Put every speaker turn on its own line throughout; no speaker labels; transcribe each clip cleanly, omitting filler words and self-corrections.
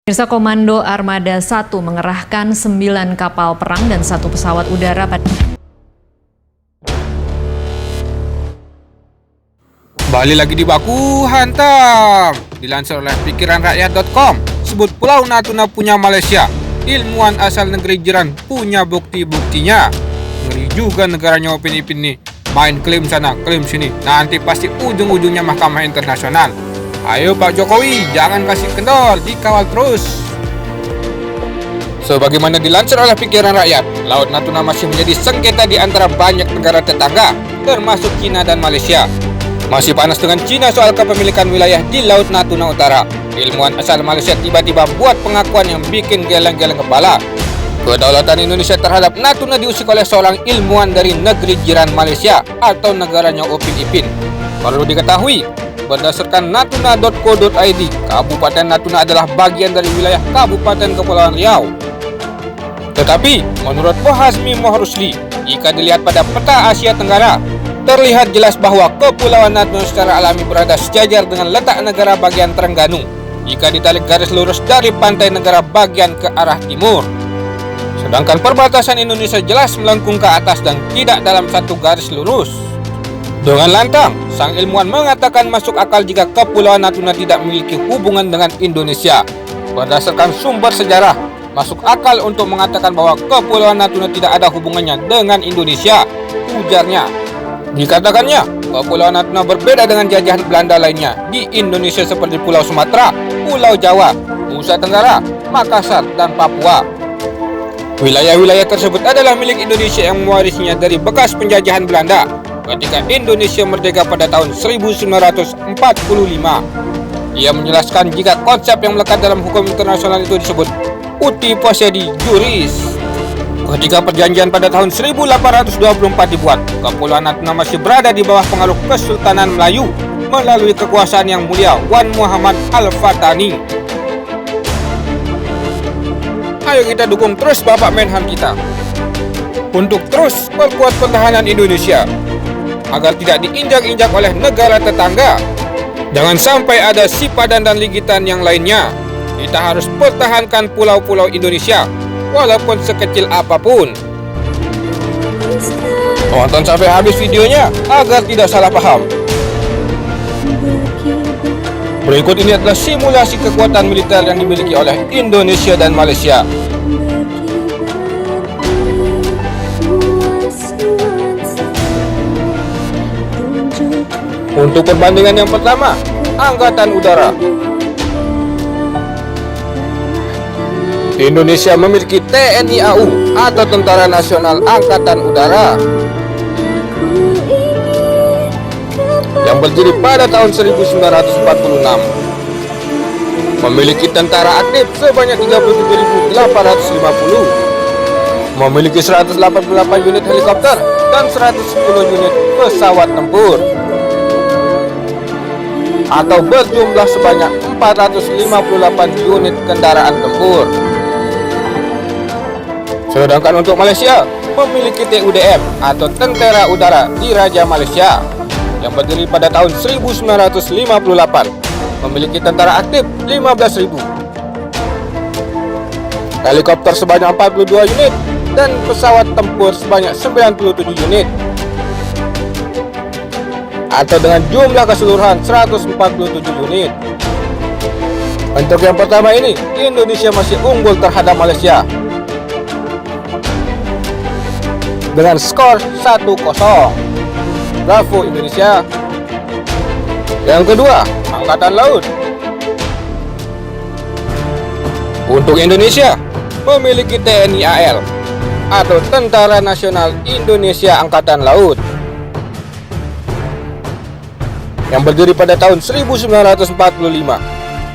Pemirsa, Komando Armada 1 mengerahkan 9 kapal perang dan 1 pesawat udara pada...
Balik lagi di baku hantam. Dilansir oleh pikiranrakyat.com, sebut Pulau Natuna punya Malaysia. Ilmuwan asal negeri jiran punya bukti-buktinya. Ngeri juga negaranya Upin Ipin nih. Main klaim sana, klaim sini. Nanti pasti ujung-ujungnya Mahkamah Internasional. Ayo Pak Jokowi, jangan kasih kendor, dikawal terus. Sebagaimana dilansir oleh Pikiran Rakyat, Laut Natuna masih menjadi sengketa di antara banyak negara tetangga, termasuk Cina dan Malaysia. Masih panas dengan Cina soal kepemilikan wilayah di Laut Natuna Utara. Ilmuwan asal Malaysia tiba-tiba buat pengakuan yang bikin geleng-geleng kepala. Kedaulatan Indonesia terhadap Natuna diusik oleh seorang ilmuwan dari negeri jiran Malaysia atau negaranya Upin Ipin. Perlu diketahui, berdasarkan natuna.co.id, Kabupaten Natuna adalah bagian dari wilayah Kabupaten Kepulauan Riau. Tetapi, menurut Mohazmi Mohrusli, jika dilihat pada peta Asia Tenggara, terlihat jelas bahwa Kepulauan Natuna secara alami berada sejajar dengan letak negara bagian Terengganu jika ditarik garis lurus dari pantai negara bagian ke arah timur. Sedangkan perbatasan Indonesia jelas melengkung ke atas dan tidak dalam satu garis lurus. Dengan lantang, sang ilmuwan mengatakan masuk akal jika Kepulauan Natuna tidak memiliki hubungan dengan Indonesia. Berdasarkan sumber sejarah, masuk akal untuk mengatakan bahwa Kepulauan Natuna tidak ada hubungannya dengan Indonesia, ujarnya. Dikatakannya, Kepulauan Natuna berbeda dengan jajahan Belanda lainnya di Indonesia seperti Pulau Sumatera, Pulau Jawa, Nusa Tenggara, Makassar, dan Papua. Wilayah-wilayah tersebut adalah milik Indonesia yang mewarisinya dari bekas penjajahan Belanda ketika Indonesia merdeka pada tahun 1945. Ia menjelaskan jika konsep yang melekat dalam hukum internasional itu disebut uti possiedi juris. Ketika perjanjian pada tahun 1824 dibuat, Kepulauan Natuna masih berada di bawah pengaruh Kesultanan Melayu melalui kekuasaan yang mulia Wan Muhammad Al-Fatani. Ayo kita dukung terus Bapak Menhan kita untuk terus perkuat pertahanan Indonesia agar tidak diinjak-injak oleh negara tetangga. Jangan sampai ada sipadan dan ligitan yang lainnya. Kita harus pertahankan pulau-pulau Indonesia walaupun sekecil apapun. Tonton sampai habis videonya agar tidak salah paham. Berikut ini adalah simulasi kekuatan militer yang dimiliki oleh Indonesia dan Malaysia. Untuk perbandingan yang pertama, Angkatan Udara. Indonesia memiliki TNI AU atau Tentara Nasional Angkatan Udara yang berdiri pada tahun 1946. Memiliki tentara aktif sebanyak 37.850. Memiliki 188 unit helikopter dan 110 unit pesawat tempur, atau berjumlah sebanyak 458 unit kendaraan tempur. Sedangkan untuk Malaysia memiliki TUDM atau Tentera Udara Diraja Malaysia yang berdiri pada tahun 1958, memiliki tentara aktif 15.000, helikopter sebanyak 42 unit dan pesawat tempur sebanyak 97 unit, atau dengan jumlah keseluruhan 147 unit. Untuk yang pertama ini, Indonesia masih unggul terhadap Malaysia dengan skor 1-0. Bravo Indonesia. Yang kedua, Angkatan Laut. Untuk Indonesia memiliki TNI AL atau Tentara Nasional Indonesia Angkatan Laut yang berdiri pada tahun 1945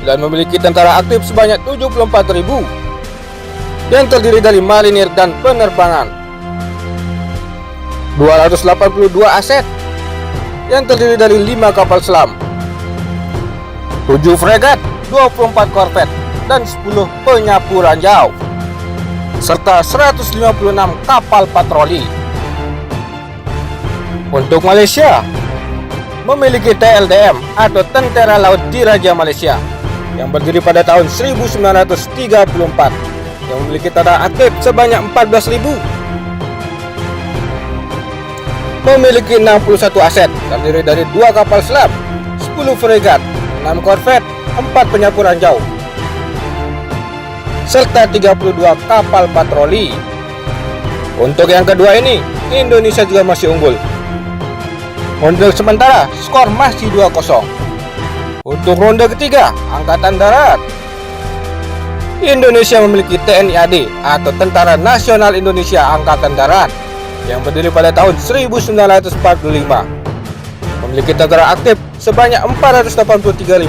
dan memiliki tentara aktif sebanyak 74.000 yang terdiri dari marinir dan penerbangan, 282 aset yang terdiri dari 5 kapal selam, 7 fregat, 24 korvet, dan 10 penyapu ranjau, serta 156 kapal patroli. Untuk Malaysia memiliki TLDM atau Tentera Laut Diraja Malaysia yang berdiri pada tahun 1934 yang memiliki tentara aktif sebanyak 14.000. Memiliki 61 aset, terdiri dari 2 kapal selam, 10 fregat, 6 korvet, 4 penyapu ranjau, serta 32 kapal patroli. Untuk yang kedua ini, Indonesia juga masih unggul. Ronde sementara, skor masih 2-0. Untuk ronde ketiga, Angkatan Darat. Indonesia memiliki TNI AD atau Tentara Nasional Indonesia Angkatan Darat yang berdiri pada tahun 1945. Memiliki tentara aktif sebanyak 483.000.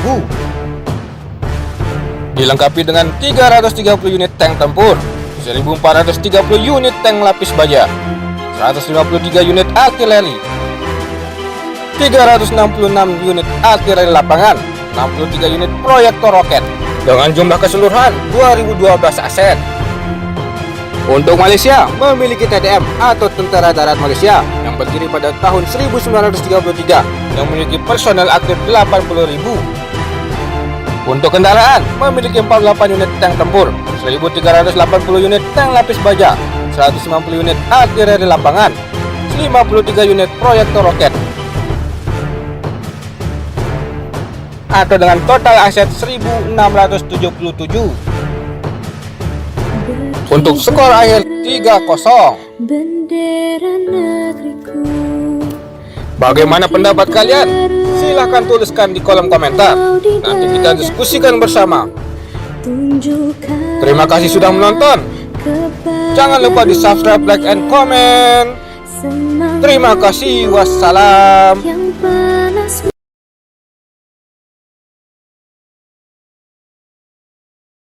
Dilengkapi dengan 330 unit tank tempur, 1.430 unit tank lapis baja, 153 unit artileri, 366 unit artileri lapangan, 63 unit proyektor roket, dengan jumlah keseluruhan 2012 aset. Untuk Malaysia, memiliki TDM atau Tentara Darat Malaysia yang berdiri pada tahun 1933 yang memiliki personel aktif 80.000. Untuk kendaraan, memiliki 48 unit tank tempur, 1.380 unit tank lapis baja, 190 unit artileri lapangan, 53 unit proyektor roket, atau dengan total aset 1.677. Untuk skor akhir 3-0. Bagaimana pendapat kalian? Silahkan tuliskan di kolom komentar. Nanti kita diskusikan bersama. Terima kasih sudah menonton. Jangan lupa di subscribe, like, and comment. Terima kasih. Wassalam.